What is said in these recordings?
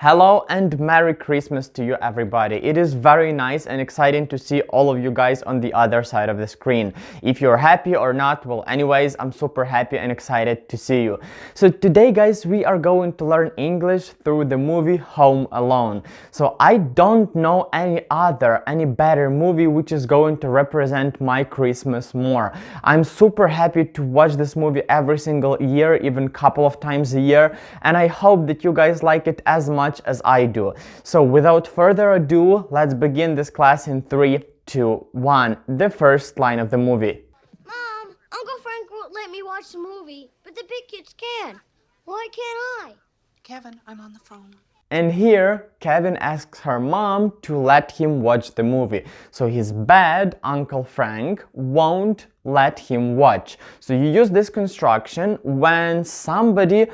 Hello and Merry Christmas to you everybody. It is very nice and exciting to see all of you guys on the other side of the screen. If you're happy or not, well anyways, I'm super happy and excited to see you. So today guys, we are going to learn English through the movie Home Alone. So I don't know any better movie which is going to represent my Christmas more. I'm super happy to watch this movie every single year, even a couple of times a year, and I hope that you guys like it as much as I do. So without further ado, let's begin this class in 3, 2, 1. The first line of the movie. Mom, Uncle Frank won't let me watch the movie, but the big kids can. Why can't I? Kevin, I'm on the phone. And here, Kevin asks her mom to let him watch the movie. So his bad Uncle Frank won't let him watch. So you use this construction when somebody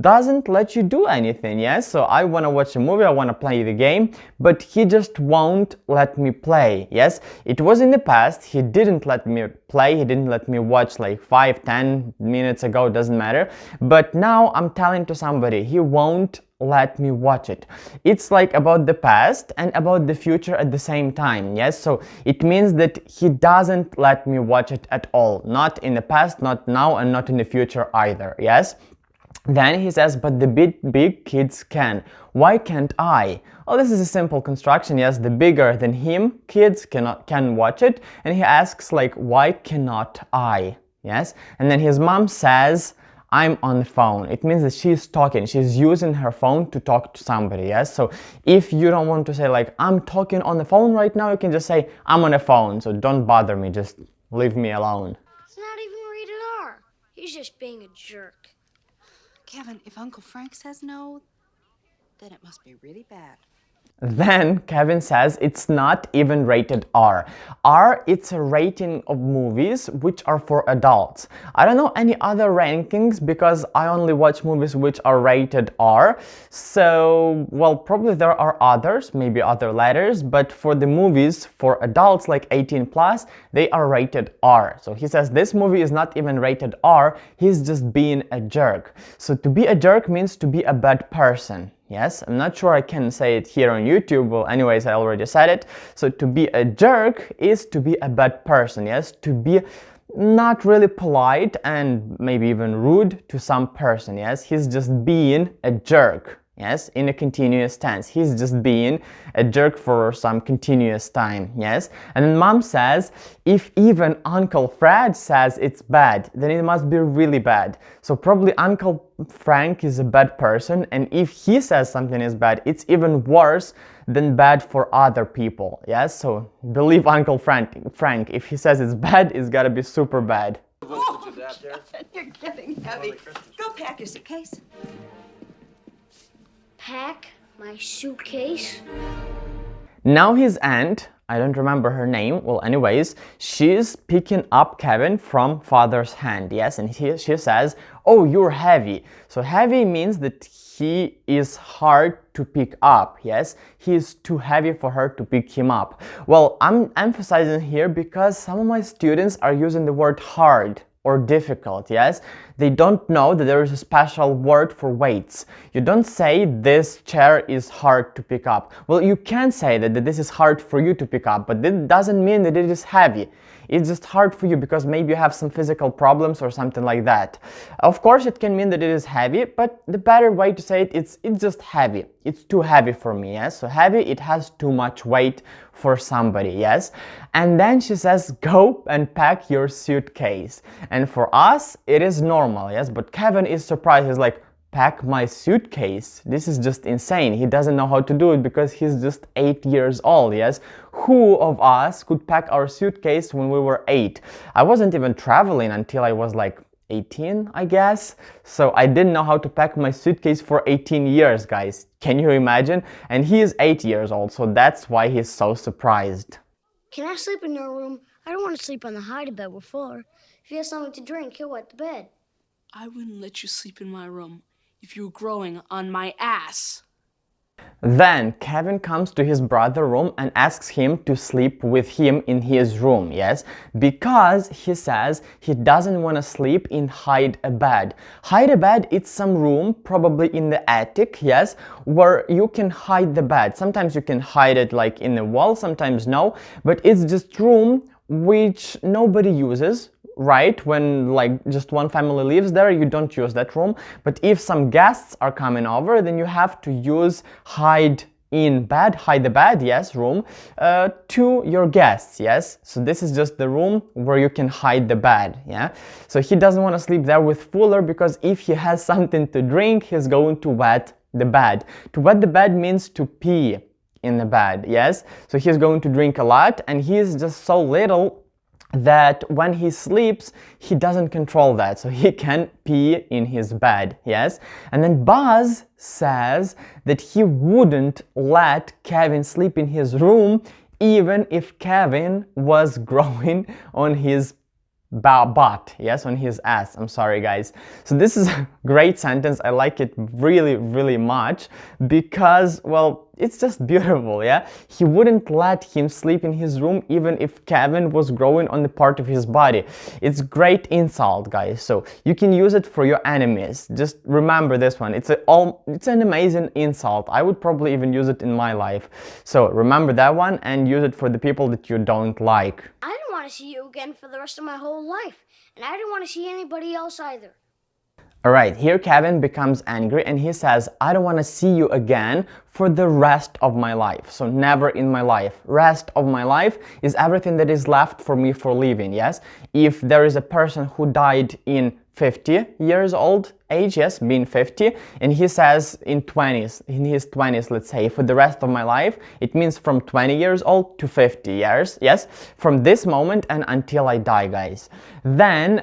doesn't let you do anything, yes? So I want to watch a movie, I want to play the game, but he just won't let me play, yes? It was in the past, he didn't let me play, he didn't let me watch like 5-10 minutes ago, doesn't matter. But now I'm telling to somebody, he won't let me watch it. It's like about the past and about the future at the same time, yes? So it means that he doesn't let me watch it at all. Not in the past, not now, and not in the future either, yes? Then he says, but the big kids can. Why can't I? Well, this is a simple construction, yes, the bigger than him kids can watch it, and he asks like, why cannot I? Yes? And then his mom says, I'm on the phone. It means that she's talking, she's using her phone to talk to somebody, yes? So if you don't want to say like, I'm talking on the phone right now, you can just say, I'm on the phone, so don't bother me, just leave me alone. It's not even rated R. He's just being a jerk. Kevin, if Uncle Frank says no, then it must be really bad. Then Kevin says it's not even rated R. R, it's a rating of movies which are for adults. I don't know any other rankings because I only watch movies which are rated R. So, well, probably there are others, maybe other letters, but for the movies for adults like 18 plus, they are rated R. So he says this movie is not even rated R, he's just being a jerk. So to be a jerk means to be a bad person. Yes, I'm not sure I can say it here on YouTube, well anyways I already said it. So to be a jerk is to be a bad person, yes, to be not really polite and maybe even rude to some person, yes, he's just being a jerk. Yes, in a continuous tense. He's just being a jerk for some continuous time, yes? And then mom says, if even Uncle Fred says it's bad, then it must be really bad. So probably Uncle Frank is a bad person, and if he says something is bad, it's even worse than bad for other people, yes? So believe Uncle Frank, if he says it's bad, it's gotta be super bad. Oh, You're getting heavy. Go pack your suitcase. Pack my suitcase? Now his aunt, I don't remember her name, well anyways, she's picking up Kevin from father's hand, yes, and she says, oh, you're heavy. So heavy means that he is hard to pick up, yes, he is too heavy for her to pick him up. Well, I'm emphasizing here because some of my students are using the word hard or difficult, yes? They don't know that there is a special word for weights. You don't say this chair is hard to pick up. Well, you can say that this is hard for you to pick up, but that doesn't mean that it is heavy. It's just hard for you because maybe you have some physical problems or something like that. Of course, it can mean that it is heavy, but the better way to say it, it's just heavy. It's too heavy for me, yes? So heavy, it has too much weight for somebody, yes? And then she says, go and pack your suitcase. And for us, it is normal, yes? But Kevin is surprised. He's like, pack my suitcase? This is just insane. He doesn't know how to do it because he's just 8 years old, yes? Who of us could pack our suitcase when we were 8? I wasn't even traveling until I was like 18, I guess. So I didn't know how to pack my suitcase for 18 years, guys. Can you imagine? And he is 8 years old, so that's why he's so surprised. Can I sleep in your room? I don't want to sleep on the hide-a-bed with Fuller. If he has something to drink, he'll wet the bed. I wouldn't let you sleep in my room if you were growing on my ass. Then Kevin comes to his brother's room and asks him to sleep with him in his room, yes, because he says he doesn't want to sleep in hide a bed. Hide a bed, it's some room, probably in the attic, yes, where you can hide the bed. Sometimes you can hide it like in the wall, sometimes no, but it's just room which nobody uses, right? When like just one family lives there, you don't use that room. But if some guests are coming over, then you have to use hide the bed, yes, room, to your guests, yes. So this is just the room where you can hide the bed, yeah. So he doesn't want to sleep there with Fuller because if he has something to drink, he's going to wet the bed. To wet the bed means to pee in the bed, yes. So he's going to drink a lot, and he's just so little that when he sleeps, he doesn't control that, so he can pee in his bed, yes? And then Buzz says that he wouldn't let Kevin sleep in his room even if Kevin was growing on his butt, yes, on his ass. I'm sorry, guys. So this is a great sentence. I like it really, really much because, well, it's just beautiful, yeah? He wouldn't let him sleep in his room even if Kevin was growing on the part of his body. It's great insult, guys. So you can use it for your enemies. Just remember this one. It's an amazing insult. I would probably even use it in my life. So remember that one and use it for the people that you don't like. I don't want to see you again for the rest of my whole life, and I don't want to see anybody else either. Alright, here Kevin becomes angry and he says, I don't want to see you again for the rest of my life. So never in my life. Rest of my life is everything that is left for me for living, yes? If there is a person who died in 50 years old age, yes, being 50, and he says in his 20s, let's say, for the rest of my life, it means from 20 years old to 50 years, yes, from this moment and until I die, guys. Then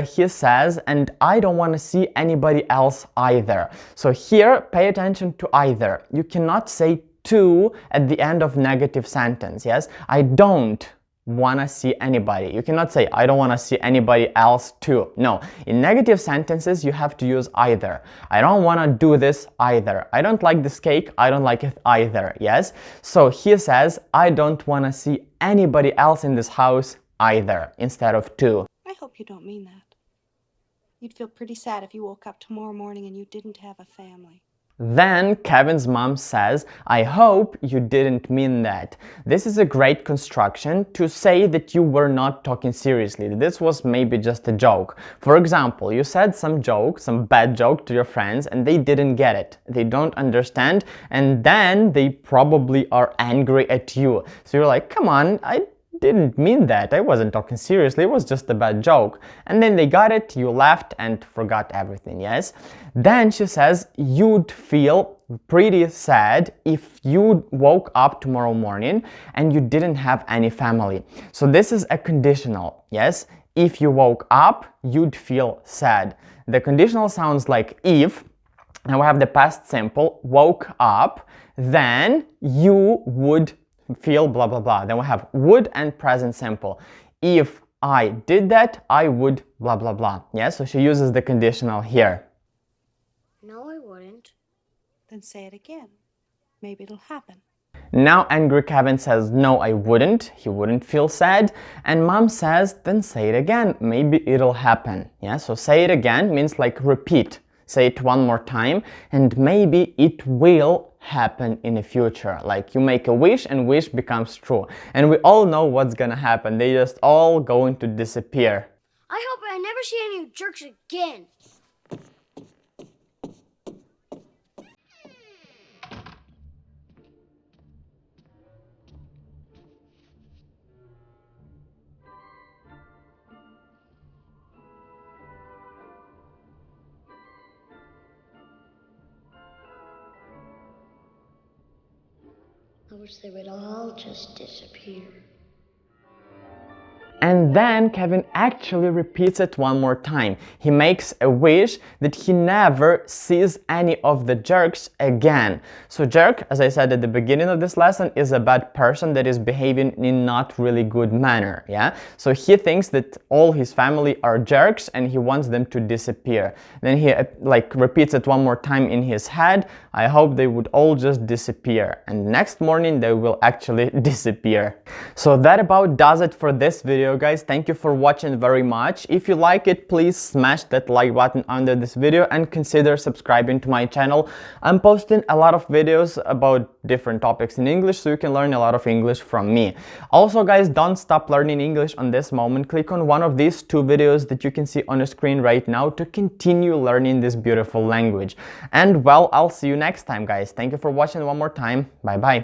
he says, and I don't want to see anybody else either. So here, pay attention to either. You cannot say to at the end of negative sentence, yes? I don't want to see anybody. You cannot say, I don't want to see anybody else too. No, in negative sentences, you have to use either. I don't want to do this either. I don't like this cake. I don't like it either. Yes? So he says, I don't want to see anybody else in this house either, instead of to. I hope you don't mean that. You'd feel pretty sad if you woke up tomorrow morning and you didn't have a family. Then Kevin's mom says, I hope you didn't mean that. This is a great construction to say that you were not talking seriously. This was maybe just a joke. For example, you said some bad joke to your friends and they didn't get it. They don't understand and then they probably are angry at you. So you're like, come on, I didn't mean that. I wasn't talking seriously. It was just a bad joke. And then they got it, you laughed and forgot everything, yes? Then she says, you'd feel pretty sad if you woke up tomorrow morning and you didn't have any family. So this is a conditional, yes? If you woke up, you'd feel sad. The conditional sounds like if. Now we have the past simple, woke up, then you would feel blah blah blah. Then we have would and present simple. If I did that, I would blah blah blah. Yeah, so she uses the conditional here. No, I wouldn't. Then say it again. Maybe it'll happen. Now angry Kevin says, no, I wouldn't. He wouldn't feel sad. And mom says, then say it again. Maybe it'll happen. Yeah, so say it again means like repeat. Say it one more time and maybe it will happen in the future. Like you make a wish and wish becomes true. And we all know what's gonna happen. They just all going to disappear. I hope I never see any of you jerks again. I wish they would all just disappear. And then Kevin actually repeats it one more time. He makes a wish that he never sees any of the jerks again. So jerk, as I said at the beginning of this lesson, is a bad person that is behaving in not really good manner, yeah? So he thinks that all his family are jerks and he wants them to disappear. Then he like repeats it one more time in his head. I hope they would all just disappear. And next morning they will actually disappear. So that about does it for this video, guys. Thank you for watching very much. If you like it, please smash that like button under this video and consider subscribing to my channel. I'm posting a lot of videos about different topics in English, so you can learn a lot of English from me. Also, guys, don't stop learning English on this moment. Click on one of these two videos that you can see on the screen right now to continue learning this beautiful language. And well, I'll see you next time, guys. Thank you for watching one more time. Bye bye.